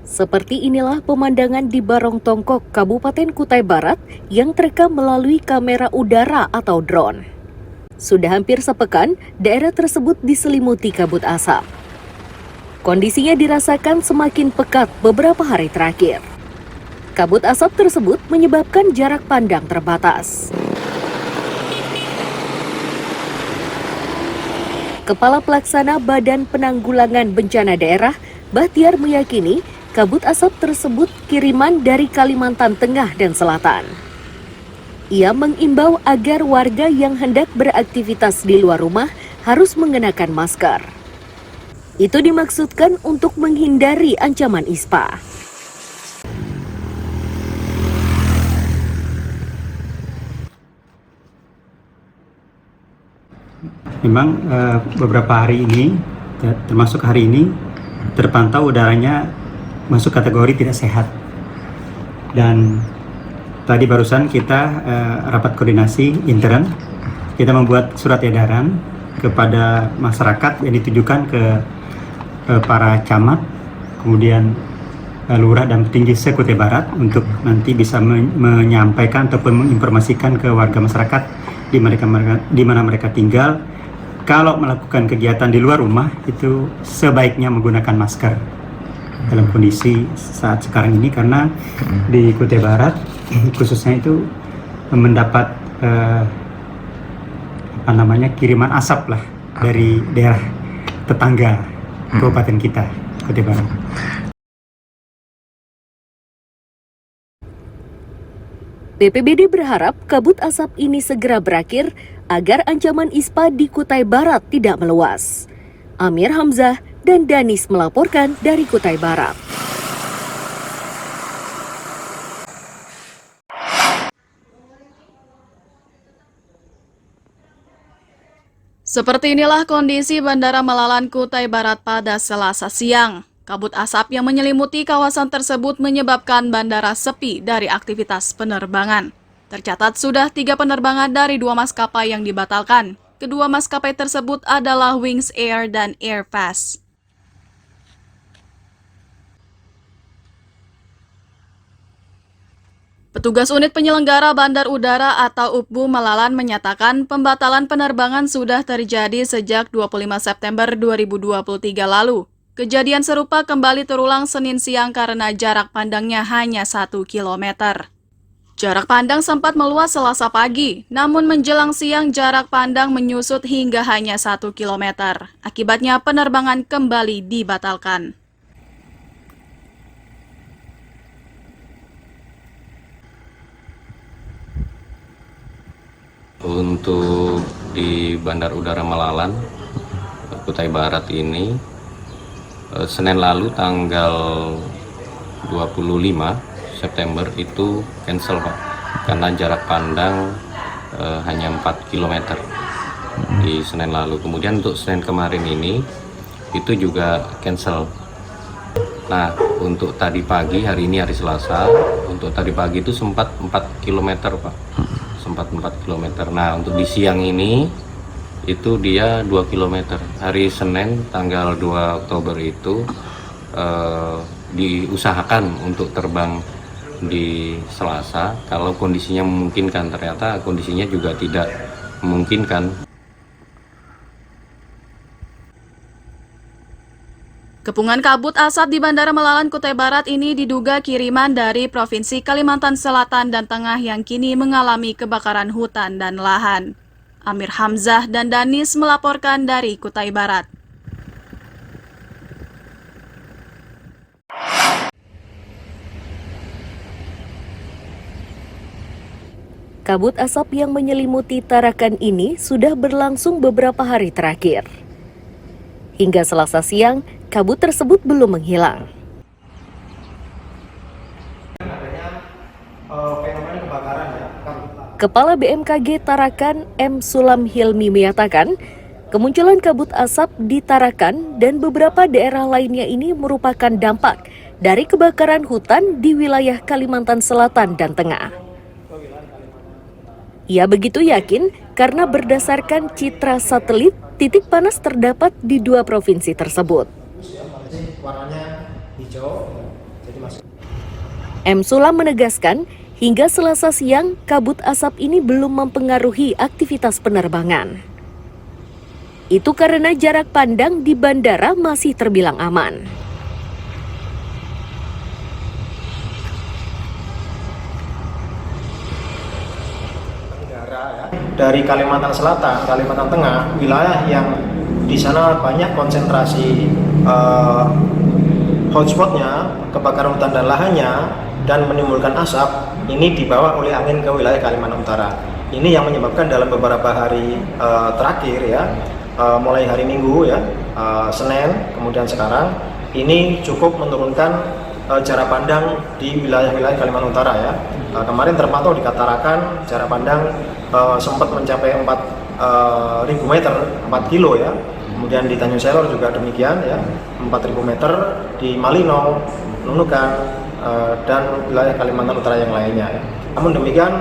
Seperti inilah pemandangan di Barong Tongkok, Kabupaten Kutai Barat yang terekam melalui kamera udara atau drone. Sudah hampir sepekan, daerah tersebut diselimuti kabut asap. Kondisinya dirasakan semakin pekat beberapa hari terakhir. Kabut asap tersebut menyebabkan jarak pandang terbatas. Kepala Pelaksana Badan Penanggulangan Bencana Daerah, Bahtiar meyakini kabut asap tersebut kiriman dari Kalimantan Tengah dan Selatan. Ia mengimbau agar warga yang hendak beraktivitas di luar rumah harus mengenakan masker. Itu dimaksudkan untuk menghindari ancaman ispa. Memang beberapa hari ini, termasuk hari ini, terpantau udaranya masuk kategori tidak sehat. Dan tadi barusan kita rapat koordinasi intern, kita membuat surat edaran kepada masyarakat yang ditujukan ke para camat, kemudian lurah dan petinggi se-Kutai Barat untuk nanti bisa menyampaikan ataupun menginformasikan ke warga masyarakat di mana mereka tinggal. Kalau melakukan kegiatan di luar rumah itu sebaiknya menggunakan masker dalam kondisi saat sekarang ini, karena di Kutai Barat khususnya itu mendapat kiriman asap lah dari daerah tetangga kabupaten kita, Kutai Barat. BPBD berharap kabut asap ini segera berakhir agar ancaman ispa di Kutai Barat tidak meluas. Amir Hamzah dan Danis melaporkan dari Kutai Barat. Seperti inilah kondisi Bandara Malalan Kutai Barat pada Selasa siang. Kabut asap yang menyelimuti kawasan tersebut menyebabkan bandara sepi dari aktivitas penerbangan. Tercatat sudah 3 penerbangan dari 2 maskapai yang dibatalkan. Kedua maskapai tersebut adalah Wings Air dan Airfast. Petugas unit penyelenggara Bandar Udara atau UPBU Malalan menyatakan pembatalan penerbangan sudah terjadi sejak 25 September 2023 lalu. Kejadian serupa kembali terulang Senin siang karena jarak pandangnya hanya 1 km. Jarak pandang sempat meluas Selasa pagi, namun menjelang siang jarak pandang menyusut hingga hanya 1 km. Akibatnya penerbangan kembali dibatalkan. Untuk di Bandar Udara Malalan, Kutai Barat ini, Senin lalu tanggal 25 September itu cancel Pak, karena jarak pandang hanya 4 km di Senin lalu. Kemudian untuk Senin kemarin ini itu juga cancel. Nah, untuk tadi pagi, hari ini hari Selasa, untuk tadi pagi itu sempat 4 km Pak, sempat 4 km. Nah, untuk di siang ini itu dia 2 km. Hari Senin tanggal 2 Oktober itu diusahakan untuk terbang di Selasa kalau kondisinya memungkinkan. Ternyata kondisinya juga tidak memungkinkan. Kepungan kabut asap di Bandara Malalan Kutai Barat ini diduga kiriman dari Provinsi Kalimantan Selatan dan Tengah yang kini mengalami kebakaran hutan dan lahan. Amir Hamzah dan Danis melaporkan dari Kutai Barat. Kabut asap yang menyelimuti Tarakan ini sudah berlangsung beberapa hari terakhir. Hingga Selasa siang, kabut tersebut belum menghilang. Kepala BMKG Tarakan M. Sulam Hilmi menyatakan, kemunculan kabut asap di Tarakan dan beberapa daerah lainnya ini merupakan dampak dari kebakaran hutan di wilayah Kalimantan Selatan dan Tengah. Ia begitu yakin karena berdasarkan citra satelit, titik panas terdapat di 2 provinsi tersebut. Warnanya hijau, M. Sulam menegaskan, hingga Selasa siang, kabut asap ini belum mempengaruhi aktivitas penerbangan. Itu karena jarak pandang di bandara masih terbilang aman. Dari Kalimantan Selatan, Kalimantan Tengah, wilayah yang di sana banyak konsentrasi hotspotnya, kebakaran hutan dan lahannya, dan menimbulkan asap, ini dibawa oleh angin ke wilayah Kalimantan Utara. Ini yang menyebabkan dalam beberapa hari terakhir ya, mulai hari Minggu ya, Senin, kemudian sekarang, ini cukup menurunkan jarak pandang di wilayah-wilayah Kalimantan Utara ya. Kemarin terpantau di Tarakan jarak pandang sempat mencapai 4.000 meter, 4 kilo ya. Kemudian di Tanjung Selor juga demikian ya, 4.000 meter, di Malino, Nunukan, dan wilayah Kalimantan Utara yang lainnya ya. Namun demikian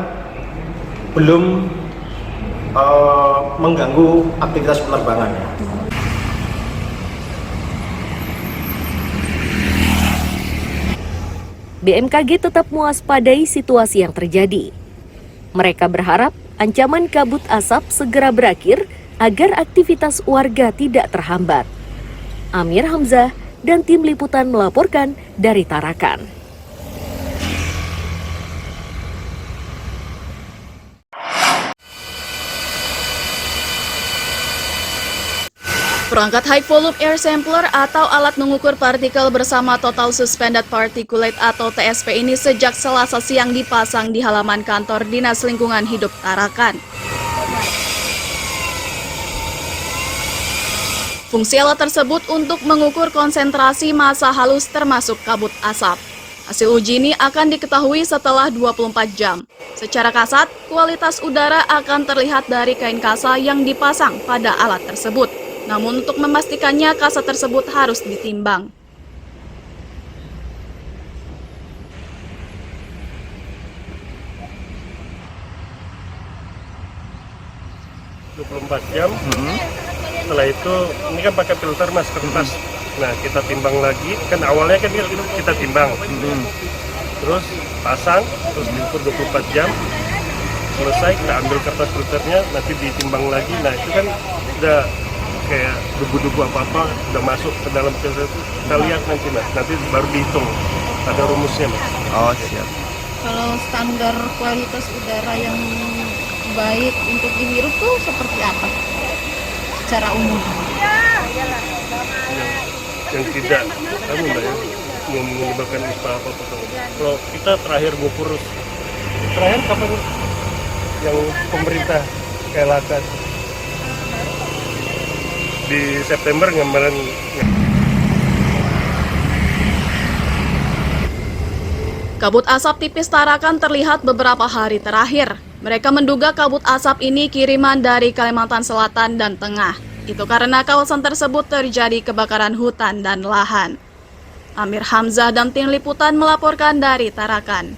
belum mengganggu aktivitas penerbangan ya. BMKG tetap mewaspadai situasi yang terjadi. Mereka berharap ancaman kabut asap segera berakhir agar aktivitas warga tidak terhambat. Amir Hamzah dan tim liputan melaporkan dari Tarakan. Perangkat High Volume Air Sampler atau alat mengukur partikel bersama Total Suspended Particulate atau TSP ini sejak Selasa siang dipasang di halaman kantor Dinas Lingkungan Hidup Tarakan. Fungsi alat tersebut untuk mengukur konsentrasi massa halus termasuk kabut asap. Hasil uji ini akan diketahui setelah 24 jam. Secara kasat, kualitas udara akan terlihat dari kain kasa yang dipasang pada alat tersebut. Namun untuk memastikannya, kasa tersebut harus ditimbang. jam. Setelah itu, ini kan pakai filter mas kertas. Nah, kita timbang lagi. Kan awalnya kan kita timbang. Terus pasang, terus diukur 24 jam. Selesai, kita ambil kertas filternya, nanti ditimbang lagi. Nah, itu kan udah kayak debu-debu apa-apa udah masuk ke dalam filter itu. Kita lihat nanti mas, nanti baru dihitung. Ada rumusnya mas. Oh siap. Kalau standar kualitas udara yang baik untuk dihirup tuh seperti apa? Secara umum. Yang tidak, kamu mbak ya, menyebabkan ispa apa-apa. Kalau kita terakhir ngukur, terakhir kapan yang pemerintah kelakan? Di September kemarin. Kabut asap tipis Tarakan terlihat beberapa hari terakhir. Mereka menduga kabut asap ini kiriman dari Kalimantan Selatan dan Tengah. Itu karena kawasan tersebut terjadi kebakaran hutan dan lahan. Amir Hamzah dan tim liputan melaporkan dari Tarakan.